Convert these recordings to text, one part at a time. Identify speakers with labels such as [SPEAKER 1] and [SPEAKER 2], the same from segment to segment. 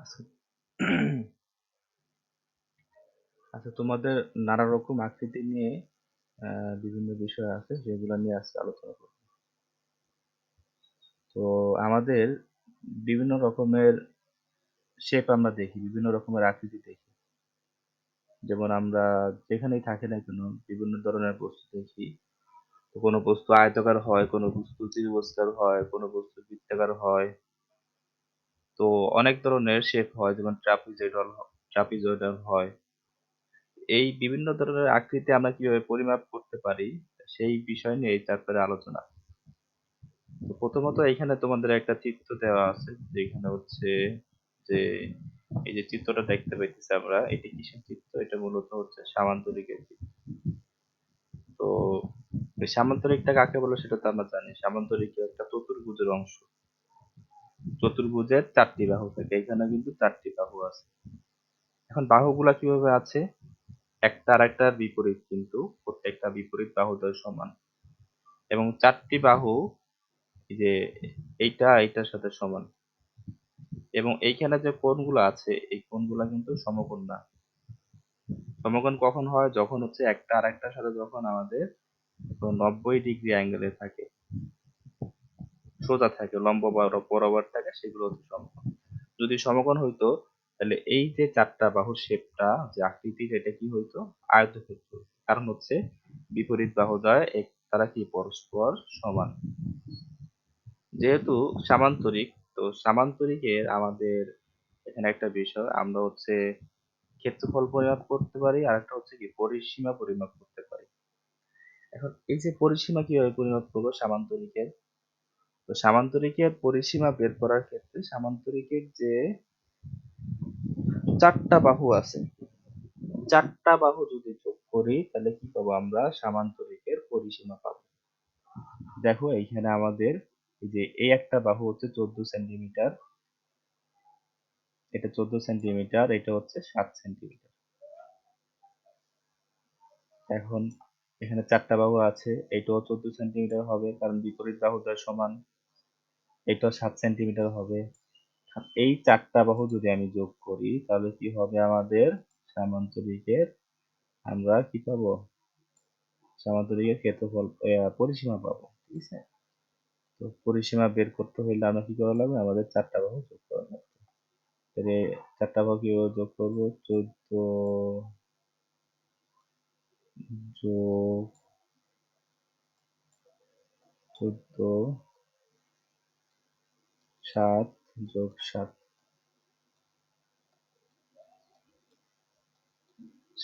[SPEAKER 1] আচ্ছা। আচ্ছা, তোমাদের নানা রকম আকৃতি নিয়ে বিভিন্ন বিষয় আছে যেগুলো নিয়ে আজকে আলোচনা করব। তো আমাদের বিভিন্ন রকমের শেপ আমরা দেখি, বিভিন্ন রকমের আকৃতি দেখি। যেমন আমরা যেখানেই থাকি না কেন বিভিন্ন ধরনের বস্তু দেখি। তো কোনো বস্তু আয়তাকার হয়, কোনো বস্তু ত্রিভুজাকার হয়, কোনো বস্তু বৃত্তাকার হয়। তো অনেক ধরনের শেপ হয়, যেমন ট্রাপিজয়েডাল হয়। এই বিভিন্ন ধরনের আকৃতি আমরা কিভাবে পরিমাপ করতে পারি সেই বিষয় নিয়ে এই চ্যাপ্টারে আলোচনা। তো প্রথমত এখানে তোমাদের একটা চিত্র দেওয়া আছে, যেখানে হচ্ছে যে এই যে চিত্রটা দেখতে পাইতেছি আমরা, এটি কিসের চিত্র? এটা মূলত হচ্ছে সামান্তরিকের চিত্র। তো এই সামান্তরিকটা কাকে বলে সেটা তো আমরা জানি। সামান্তরিক একটা চতুর্ভুজের অংশ। চতুর্ভুজের চারটি বাহু থাকে, এখানে কিন্তু চারটি বাহু আছে। এখন বাহুগুলা কিভাবে আছে? একটা আরেকটার বিপরীত, কিন্তু প্রত্যেকটা বিপরীত বাহু দ্বয় সমান, এবং চারটি বাহু এই যে এইটা এইটার সাথে সমান, এবং এইখানে যে কোণগুলো আছে এই কোণগুলা কিন্তু সমকোণ না। সমকোণ কখন হয়? যখন হচ্ছে একটা আরেকটার সাথে যখন আমাদের 90 ডিগ্রি অ্যাঙ্গেলে থাকে, সোজা থাকে, লম্ব বরাবর থাকে, সেগুলো হচ্ছে সমকোণ। যদি সমকোণ হইতো তাহলে এই যে চারটা বাহুর শেপটা, যে আকৃতির, এটা কি হইতো? আয়তক্ষেত্র। কারণ হচ্ছে বিপরীত বাহুদ্বয় তারা কি পরস্পর সমান। যেহেতু সামান্তরিক, তো সামান্তরিকের আমাদের এখানে একটা বিষয়, আমরা হচ্ছে ক্ষেত্রফল পরিমাপ করতে পারি, আর একটা হচ্ছে কি পরিসীমা পরিমাপ করতে পারি। এখন এই যে পরিসীমা কিভাবে পরিমাপ করবো সামান্তরিকের? তো সামান্তরিকের পরিসীমা বের করার ক্ষেত্রে সামান্তরিকের যে চারটা বাহু আছে, চারটা বাহু যদি যোগ করি তাহলে কি পাবো? আমরা সামান্তরিকের পরিসীমা পাবো। দেখো এইখানে আমাদের এই যে এই একটা বাহু হচ্ছে 14 সেন্টিমিটার, এটা 14 সেন্টিমিটার, এটা হচ্ছে 7 সেন্টিমিটার। এখন এখানে চারটা বাহু আছে, এটাও 14 সেন্টিমিটার হবে কারণ বিপরীত বাহুদ্বয় সমান, এটাও 7 সেন্টিমিটার হবে। এই চারটা বাহু যদি আমি যোগ করি তাহলে কি হবে? আমাদের সামান্তরিকের আমরা কি পাবো? সামান্তরিকের ক্ষেত্রফল পরিসীমা পাবো। ঠিক আছে? তো পরিসীমা বের করতে হইলে আমরা কি করা লাগবে? আমাদের চারটা বাহু যোগ করা লাগবে। তাহলে চারটা বাহু কিভাবে যোগ করবো? 14 যোগ 14, 7 যোগ 7,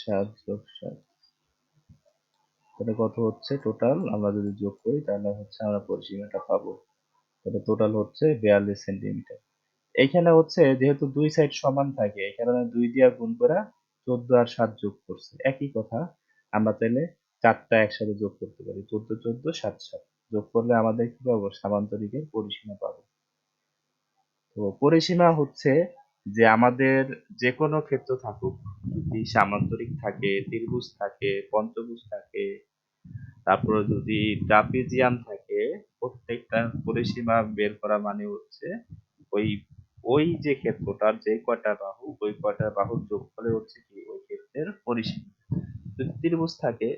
[SPEAKER 1] 7 যোগ 7, তাহলে কত হচ্ছে টোটাল? আমরা যদি যোগ করি তাহলে হচ্ছে আমরা পরিসীমাটা পাবো। তাহলে টোটাল হচ্ছে 42 সেন্টিমিটার। এইখানে হচ্ছে যেহেতু দুই সাইড সমান থাকে, এখানে 2 দিয়ে গুণ করে 14 আর 7 যোগ করছে, একই কথা। আমরা চাইলে চারটা একসাথে যোগ করতে পারি, 14 14 7 7 যোগ করলে আমাদের কি পাবো? সামান্তরিকের পরিসীমা পাবো। তো পরিসীমা হচ্ছে যে আমাদের যে কোনো ক্ষেত্র থাকুক, যদি সামান্তরিক থাকে, ত্রিভুজ থাকে, পঞ্চভুজ থাকে, তারপরে যদি ট্রাপিজিয়াম থাকে, প্রত্যেকটা পরিসীমা বের করা মানে হচ্ছে ওই ওই যে ক্ষেত্রটার যে কয়টা বাহু, ওই কয়টা বাহুর যোগফলে হচ্ছে কি ওই ক্ষেত্রের পরিসীমা। যদি ত্রিভুজ থাকে,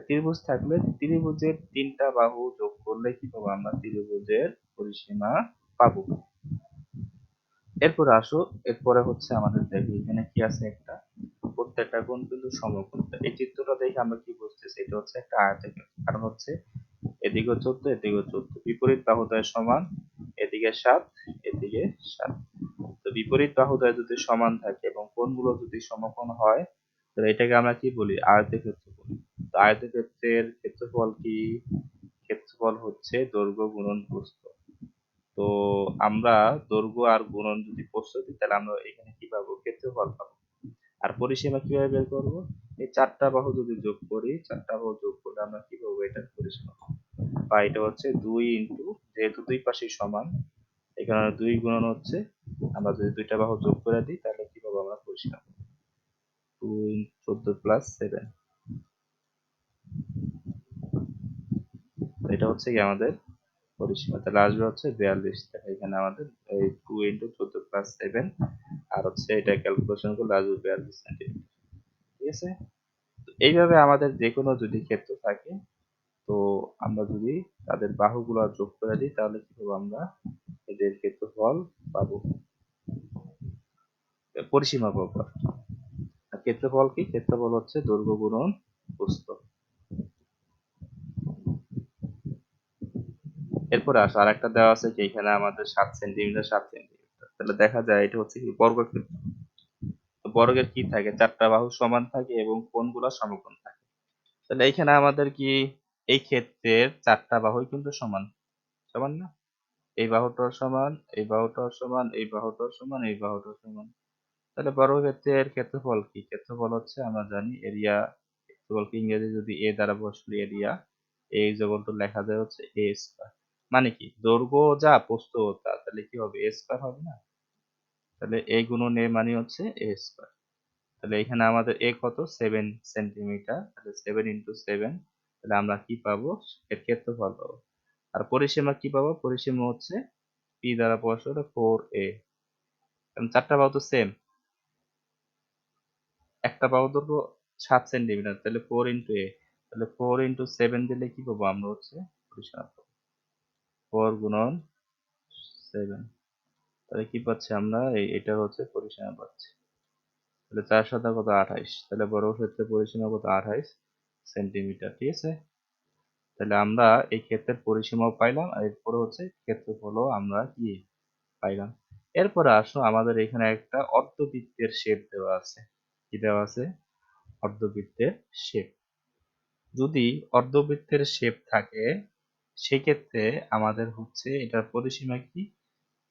[SPEAKER 1] ত্রিভুজ থাকলে ত্রিভুজের তিনটা বাহু যোগ করলে কি পাবো? আমরা ত্রিভুজের পরিসীমা পাবো। এরপরে আসো, এরপরে হচ্ছে আমাদের দেখি এখানে কি আছে, একটা প্রত্যেকটা কোণ কিন্তু সমকোণ। এই চিত্রটা দেখে আমরা কি বুঝতেছি? এটা হচ্ছে একটা আয়তক্ষেত্র, কারণ হচ্ছে এদিকে 14, এদিকে 14, বিপরীত বাহুদ্বয় সমান, এদিকে 7, এদিকে 7। তো বিপরীত বাহুদ্বয় যদি সমান থাকে এবং কোণগুলো যদি সমকোণ হয় তাহলে এটাকে আমরা কি বলি? আয়তক্ষেত্র বলি। তো আয়তক্ষেত্রের ক্ষেত্রফল কি? ক্ষেত্রফল হচ্ছে দৈর্ঘ্য গুণন প্রস্থ। তো আমরা দৈর্ঘ্য আর গুণন যদি প্রস্থ দিই তাহলে আমরা এখানে কি পাবো? ক্ষেত্রফল পাবো। আর পরিসীমা কিভাবে বের করবো? এই চারটা বাহু যদি যোগ করি, চারটা বাহু যোগ করলে আমরা কি পাবো? এটার পরিসীমা পাবো। বা এটা হচ্ছে 2 ইন্টু, যেহেতু দুই পাশেই সমান, এখানে 2 গুণন হচ্ছে, আমরা যদি দুইটা বাহু যোগ করে দিই তাহলে কি পাবো? আমরা পরিসীমা পাবো 2 14 প্লাস 7। এটা হচ্ছে কি আমাদের পরিসীমা। তাহলে আসবে হচ্ছে 42। এখানে আমাদের এই 2 ইন্টু 14 প্লাস 7 আর হচ্ছে এটা ক্যালকুলেশন করলে আসবে 42 সেন্টিমিটার। ঠিক আছে, এইভাবে আমাদের যে কোনো যদি ক্ষেত্র থাকে, তো আমরা যদি তাদের বাহুগুলো যোগ করে দিই তাহলে কি পাবো, আমরা এদের ক্ষেত্রফল পাবো, পরিসীমা পাবো। আর ক্ষেত্রফল কি, ক্ষেত্রফল হচ্ছে দৈর্ঘ্য গুণন প্রস্থ। এরপরে আসো আরেকটা দেওয়া আছে কি, এখানে আমাদের 7 সেন্টিমিটার 7 সেন্টিমিটার, তাহলে দেখা যায় এটা হচ্ছে কি বর্গক্ষেত্র। তো বর্গের কি থাকে, 4টা বাহু সমান থাকে এবং কোণগুলো সমকোণ থাকে। তাহলে এইখানে আমাদের কি, এই ক্ষেত্রের 4টা বাহুই কিন্তু সমান, সমান না? এই বাহুটাও সমান, এই বাহুটাও সমান, এই বাহুটাও সমান, এই বাহুটাও সমান। তাহলে বর্গক্ষেত্রের ক্ষেত্রফল কি, ক্ষেত্রফল হচ্ছে আমরা জানি এরিয়া। ক্ষেত্রফলকে ইংরেজি যদি এ দ্বারা বসলে এরিয়া, এ ইকুয়াল টু লেখা যায় হচ্ছে এ স্কয়ার। মানে কি, দৈর্ঘ্য যা প্রস্থ তা, তাহলে কি হবে, এ স্কয়ার হবে না? তাহলে এ গুণন এ মানে হচ্ছে এ স্কয়ার। তাহলে এখানে আমাদের এ কত, 7 সেন্টিমিটার, তাহলে 7 × 7, তাহলে আমরা কি পাবো, এর ক্ষেত্রফল পাবো। আর পরিসীমা কি পাবো, পরিসীমা হচ্ছে পি দ্বারা প্রকাশ করে 4a, কারণ 4টা বাহু তো সেম। একটা বাহু দৈর্ঘ্য 7 সেন্টিমিটার, তাহলে 4 × a, তাহলে 4 × 7 দিলে কি পাবো আমরা হচ্ছে পরিসীমা পাবো, 4 × 7, তাহলে কি পাচ্ছি আমরা, এটা হচ্ছে পরিসীমা পাচ্ছি। তাহলে 4 × 7 কত, 28, তাহলে বর্গক্ষেত্রের পরিসীমা কত, 28 সেন্টিমিটার। ঠিক আছে, তাহলে আমরা এই ক্ষেত্রের পরিসীমাও পাইলাম, আর এরপরে হচ্ছে ক্ষেত্রফলও আমরা কি পাইলাম। এরপরে আসো আমাদের এখানে একটা অর্ধবৃত্তের শেপ দেওয়া আছে। কি দেওয়া আছে, অর্ধবৃত্তের শেপ। যদি অর্ধবৃত্তের শেপ থাকে সেক্ষেত্রে আমাদের হচ্ছে এটার পরিসীমা কি,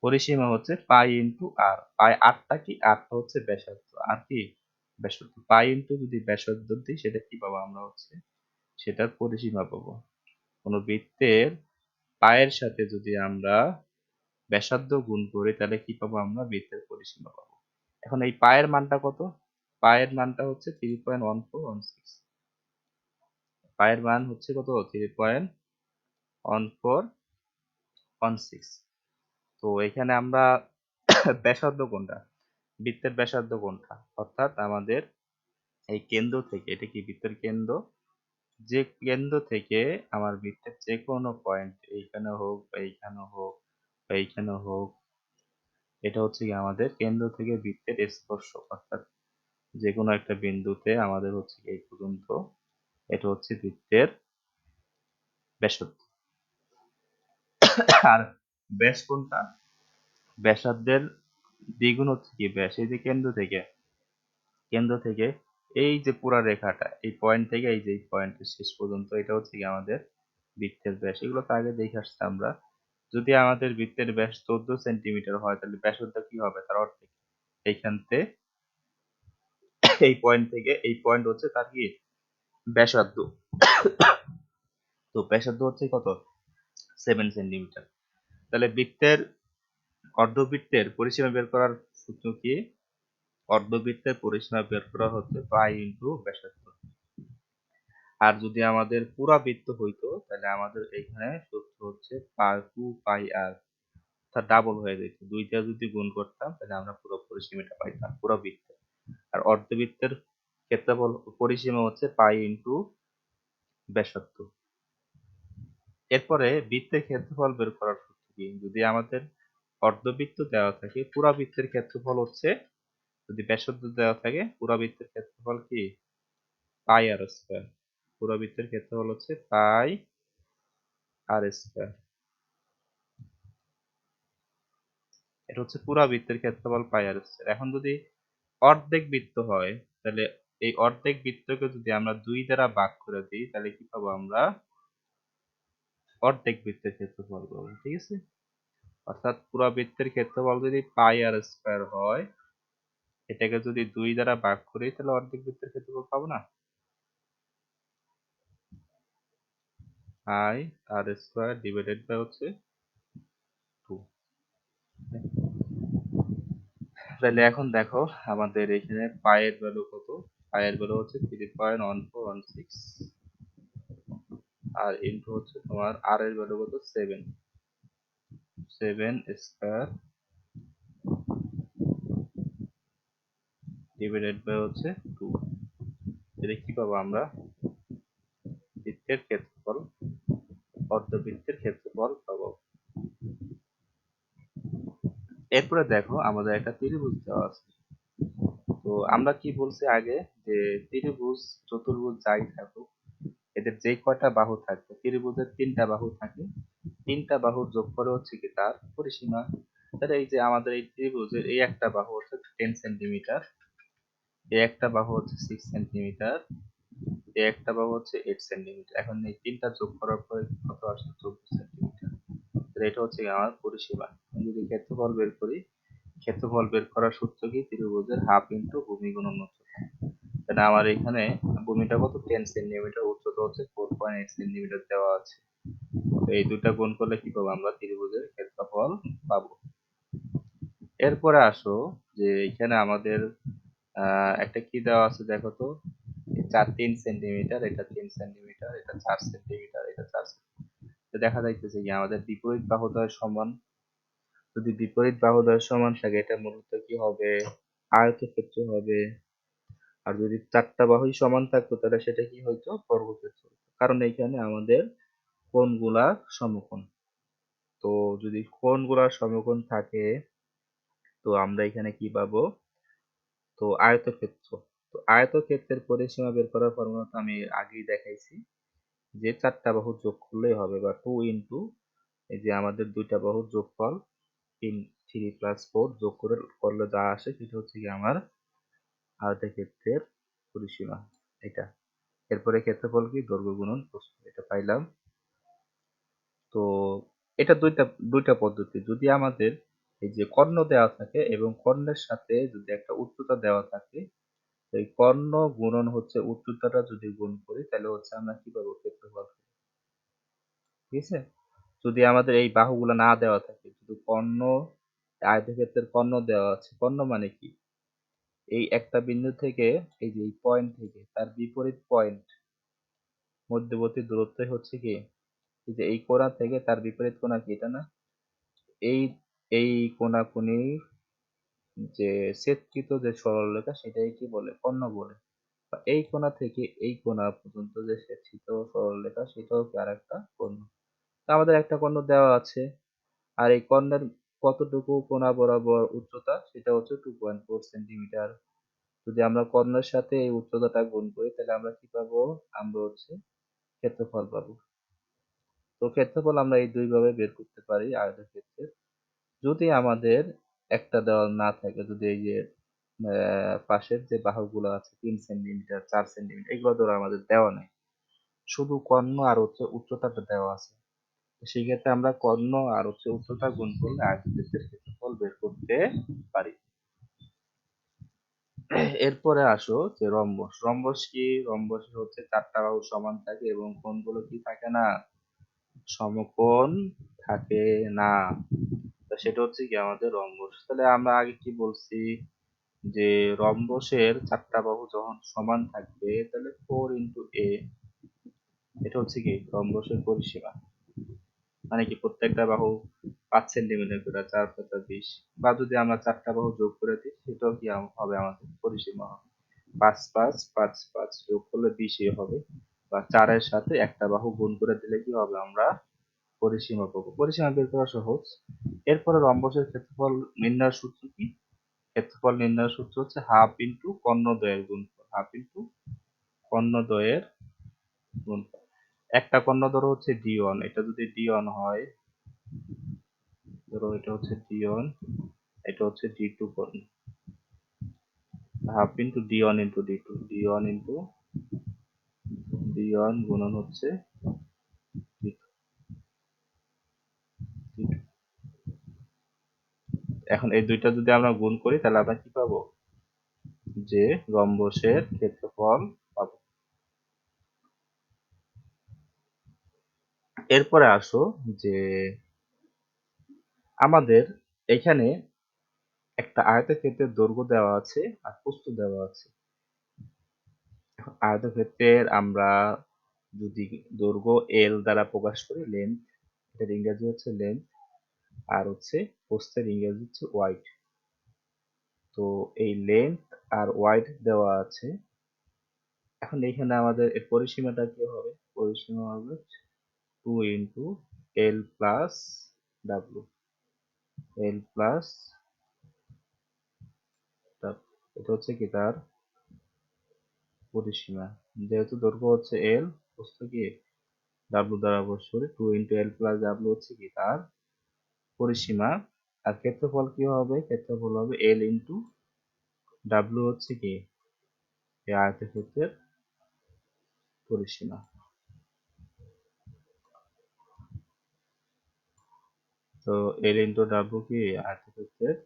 [SPEAKER 1] পরিসীমা হচ্ছে পাই ইন্টু আর। পাই আরটা কি, আরটা হচ্ছে ব্যাসার্ধ, আর কি ব্যাসার্ধ, পাই ইন্টু যদি ব্যাসার্ধ দিই সেটা কি পাবো আমরা হচ্ছে সেটার পরিসীমা পাবো। কোনো বৃত্তের পায়ের সাথে যদি আমরা ব্যাসার্ধ গুণ করি তাহলে কি পাবো, আমরা বৃত্তের পরিসীমা পাবো। এখন এই পায়ের মানটা কত, পায়ের মানটা হচ্ছে 3.1416, পায়ের মান হচ্ছে কত, 3.1416। তো এখানে আমরা ব্যাসার্ধ কোনটা, বৃত্তের ব্যাসার্ধ কোনটা, অর্থাৎ আমাদের এই কেন্দ্র থেকে, এটা কি বৃত্তের কেন্দ্র, যে কেন্দ্র থেকে আমার বৃত্তের যে কোনো পয়েন্ট, এইখানে হোক বা এইখানে হোক বা এইখানে হোক, এটা হচ্ছে কি আমাদের কেন্দ্র থেকে বৃত্তের স্পর্শক, অর্থাৎ যে কোনো একটা বিন্দুতে আমাদের হচ্ছে এই পর্যন্ত, এটা হচ্ছে বৃত্তের ব্যাসার্ধ। আর ব্যাস কোনটা, ব্যাসার্ধের দ্বিগুণ হচ্ছে কি ব্যাস, এই যে কেন্দ্র থেকে, কেন্দ্র থেকে এই যে পুরা রেখাটা, এই পয়েন্ট থেকে এই যে পয়েন্টের শেষ পর্যন্ত, এটা হচ্ছে কি আমাদের বৃত্তের ব্যাস। এগুলো তো আগে দেখে আসছে আমরা। যদি আমাদের বৃত্তের ব্যাস 14 সেন্টিমিটার হয় তাহলে ব্যাসার্ধ কি হবে, তার অর্ধেক। এইখান থেকে এই পয়েন্ট থেকে এই পয়েন্ট হচ্ছে তার কি ব্যাসার্ধ। তো ব্যাসার্ধ হচ্ছে কত, 7 সেন্টিমিটার। তাহলে বৃত্তের, অর্ধবৃত্তের পরিসীমা বের করার সূত্র কি, অর্ধবৃত্তের পরিসীমা বের করা হচ্ছে পাই ইন্টু ব্যাসার্ধ। আর যদি আমাদের পুরা বৃত্ত হইতো তাহলে আমাদের এখানে সূত্র হচ্ছে 2 পাই আর, অর্থাৎ ডাবল হয়ে যেত, দুইটা যদি গুণ করতাম তাহলে আমরা পুরো পরিসীমাটা পাইতাম পুরো বৃত্তের। আর অর্ধবৃত্তের ক্ষেত্রফল পরিসীমা হচ্ছে পাই ইন্টু ব্যাসার্ধ। এরপরে বৃত্তের ক্ষেত্রফল বের করার সূত্র কি, যদি আমাদের অর্ধবৃত্ত দেওয়া থাকে, পুরা বৃত্তের ক্ষেত্রফল হচ্ছে, যদি ব্যাসার্ধ দেওয়া থাকে, পুরা বৃত্তের ক্ষেত্রফল কি পাই আর স্কয়ার, পুরা বৃত্তের ক্ষেত্রফল হচ্ছে পাই আর স্কয়ার। এটা হচ্ছে পুরা বৃত্তের ক্ষেত্রফল পাই আর স্কয়ার। এখন যদি অর্ধেক বৃত্ত হয় তাহলে এই অর্ধেক বৃত্তকে যদি আমরা 2 দ্বারা ভাগ করে দিই তাহলে কি পাবো আমরা, অর্ধেক বৃত্তের ক্ষেত্রফল পাবো। ঠিক আছে, অর্থাৎ পুরা বৃত্তের ক্ষেত্রফল যদি পাই আর স্কয়ার হয়, এটাকে যদি 2 দ্বারা ভাগ করি তাহলে অর্ধেক বৃত্তের ক্ষেত্রফল পাবো না, পাই আর স্কয়ার ডিভাইডেড বাই হচ্ছে 2। তাহলে এখন দেখো আমাদের এখানে পায়ের ভ্যালু কত, পায়ের ভ্যালু হচ্ছে 3.1416, আর ইনটু হচ্ছে তোমার আর এর ভ্যালু কত, 7, 7 স্কয়ার ডিভাইডেড বাই হচ্ছে 2। এটা কি পাবো আমরা? বৃত্তের ক্ষেত্রফল, অর্ধবৃত্তের ক্ষেত্রফল পাবো। এরপরে দেখো আমাদের একটা ত্রিভুজ দেওয়া আছে। তো আমরা কি বলছি আগে যে ত্রিভুজ, চতুর্ভুজ যাই থাকুক, এদের যে কয়টা বাহু থাকবে, ত্রিভুজের 3টা বাহু থাকে, 3টা বাহুর যোগফল হচ্ছে কি তার পরিসীমা। তাহলে এই যে আমাদের এই ত্রিভুজের এই একটা বাহু হচ্ছে 10 সেন্টিমিটার, এই একটা বাহু হচ্ছে 6 সেন্টিমিটার, এই একটা বাহু হচ্ছে 8 সেন্টিমিটার। এখন এই 3টা যোগ করার পরে কত আসছে? 24 সেন্টিমিটার। তাহলে এটা হচ্ছে আমার পরিসীমা। আমি যদি ক্ষেত্রফল বের করি, ক্ষেত্রফল বের করার সূত্র কি? ত্রিভুজের হাফ ইন্টু ভূমি গুণন উচ্চতা। তাহলে আমার এখানে ভূমিটা কত? 10 সেন্টিমিটার, উচ্চতা হচ্ছে 4.8 সেন্টিমিটার দেওয়া আছে। তো এই দুটা গুণ করলে কি পাবো? আমরা ত্রিভুজের ক্ষেত্রফল পাবো। এরপরে আসো যে এখানে আমাদের একটা কি দেওয়া আছে দেখো তো, 3 সেন্টিমিটার, এটা 3 সেন্টিমিটার, এটা 4 সেন্টিমিটার, এটা 4 সেন্টিমিটার। দেখা যাইতেছে কি আমাদের বিপরীত বাহুদ্বয় সমান। যদি বিপরীত বাহুদ্বয় সমান থাকে এটা মূলত কি হবে? আয়তক্ষেত্র হবে। আর যদি 4টা বাহুই সমান থাকতো তাহলে সেটা কি হইতো? বর্গক্ষেত্র। কারণ এইখানে আমাদের কোণগুলা সমকোণ। তো যদি কোণগুলা সমকোণ থাকে তো আমরা এখানে কি পাবো? তো আয়তক্ষেত্র। তো আয়তক্ষেত্রের পরিসীমা বের করার ফর্মুলা তো আমি আগেই দেখাইছি, যে 4টা বাহু যোগ করলেই হবে, বা 2 ইন্টু এই যে আমাদের 2টা বাহুর যোগফল 3 প্লাস 4 যোগ করলে যা আসে সেটা হচ্ছে কি আমার আয়তক্ষেত্রের পরিসীমা এটা। এরপরে ক্ষেত্রফল কি? দৈর্ঘ্য গুণন প্রস্থ। এটা পাইলাম। তো এটা দুইটা পদ্ধতি। যদি আমাদের এই যে কর্ণ দেওয়া থাকে এবং কর্ণের সাথে যদি একটা উচ্চতা দেওয়া থাকে, এই কর্ণ গুণন হচ্ছে উচ্চতাটা যদি গুণ করি তাহলে হচ্ছে আমরা কি পাবো? ক্ষেত্রফল। ঠিক আছে? যদি আমাদের এই বাহুগুলো না দেওয়া থাকে, শুধু কর্ণ, আয়তক্ষেত্রের কর্ণ দেওয়া আছে, কর্ণ মানে কি? এই একটা বিন্দু থেকে, এই যে এই পয়েন্ট থেকে তার বিপরীত পয়েন্ট মধ্যবর্তী দূরত্বই হচ্ছে কি? এই যে এই কোণা থেকে তার বিপরীত কোণা কি? এটা না? এই এই কোণাকুনি যে ছেদকৃত যে সরলরেখা সেটাই কি বলে? কর্ণ বলে। বা এই কোণা থেকে এই কোণা পর্যন্ত যে ছেদকৃত সরলরেখা সেটাও কি আরেকটা কর্ণ। তো আমাদের একটা কর্ণ দেওয়া আছে, আর এই কর্ণের কতটুকু কোণা বরাবর উচ্চতা? সেটা হচ্ছে 2.4 সেন্টিমিটার। যদি আমরা কর্ণের সাথে এই উচ্চতাটা গুণ করি তাহলে আমরা কি পাবো? আমরা হচ্ছে ক্ষেত্রফল পাবো। তো ক্ষেত্রফল আমরা এই দুই ভাবে বের করতে পারি আয়তক্ষেত্রের। যদি আমাদের একটা দেওয়া না থাকে, যদি এই যে পাশের যে বাহুগুলো আছে 3 সেন্টিমিটার, 4 সেন্টিমিটার, এগুলো ধরো আমাদের দেওয়া নাই, শুধু কর্ণ আর হচ্ছে উচ্চতাটা দেওয়া আছে, সেই ক্ষেত্রে আমরা কর্ণ আর হচ্ছে উচ্চতা গুণ করলে আয়তক্ষেত্রের ক্ষেত্রফল বের করতে পারি। এরপরে আসো যে রম্বস। রম্বস কি? রম্বস হচ্ছে 4টা বাহু সমান থাকে এবং কোণগুলো কি থাকে না? সমকোণ থাকে না। তো সেটা হচ্ছে কি আমাদের রম্বস। তাহলে আমরা আগে কি বলছি যে রম্বসের 4টা বাহু যখন সমান থাকবে তাহলে 4 ইন্টু এ, এটা হচ্ছে কি রম্বসের পরিসীমা। মানে কি প্রত্যেকটা বাহু 5 সেন্টিমিটার করে, 4 5 20, বা যদি আমরা 4টা বাহু যোগ করে দিই সেটাও কি হবে? আমাদের পরিসীমা হবে 5 5 5 5 যোগ করলে 20 হবে, বা 4 এর সাথে একটা বাহু গুণ করে দিলে কি হবে? আমরা পরিসীমা পাবো। পরিসীমা বের করা সহজ। এরপরে রম্বসের ক্ষেত্রফল নির্ণয়ের সূত্র কি? ক্ষেত্রফল নির্ণয়ের সূত্র হচ্ছে হাফ ইন্টু কর্ণদ্বয়ের গুণফল, হাফ ইন্টু কর্ণদ্বয়ের গুণফল। একটা কর্ণ ধরো হচ্ছে d1, এটা যদি d1 হয়, ধরো এটা হচ্ছে d1, এটা হচ্ছে d2 কর্ণ, half into d1 into d2, d1 into d1 গুণন হচ্ছে d2। এখন এই দুইটা যদি আমরা গুণ করি তাহলে আমরা কি পাবো? যে রম্বসের ক্ষেত্রফল পাবো। এরপরে আসো যে আমাদের এখানে একটা আয়তক্ষেত্রের দৈর্ঘ্য দেওয়া আছে আর প্রস্থ দেওয়া আছে। আয়তক্ষেত্রের আমরা যদি দৈর্ঘ্য এল দ্বারা প্রকাশ করি, লেন্থ, এটার ইংরেজি হচ্ছে লেন্থ, আর হচ্ছে প্রস্থের ইংরেজি হচ্ছে ওয়াইড। তো এই লেন্থ আর ওয়াইড দেওয়া আছে। এখন এইখানে আমাদের এর পরিসীমাটা কি হবে? পরিসীমা হবে 2 ইন্টু এল প্লাস ডাব্লু, এল প্লাস এটা হচ্ছে কি তার পরিসীমা। যেহেতু দৈর্ঘ্য হচ্ছে এল, প্রস্থ কি ডাব্লু দ্বারা অবশ্যই 2 ইন্টু এল প্লাস ডাব্লু হচ্ছে কি তার পরিসীমা। আর ক্ষেত্রফল কি হবে? ক্ষেত্রফল হবে এল ইন্টু ডাব্লু হচ্ছে কি এই আয়তক্ষেত্রের পরিসীমা। তো এল ইন্টু ডাব্লু কি আয়তক্ষেত্রের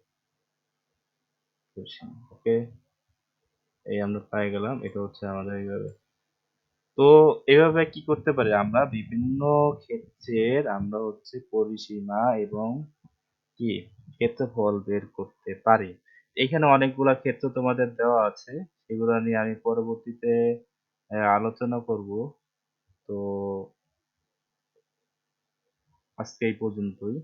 [SPEAKER 1] পরিসীমা। ওকে, এই আমরা পাই গেলাম। এটা হচ্ছে আমাদের এইভাবে। তো এভাবে কি করতে পারি আমরা? বিভিন্ন ক্ষেত্রের আমরা হচ্ছে পরিসীমা এবং কি ক্ষেত্রফল বের করতে পারি। এখানে অনেকগুলা ক্ষেত্র তোমাদের দেওয়া আছে, সেগুলো নিয়ে আমি পরবর্তীতে আলোচনা করব। তো আজকে এই পর্যন্তই।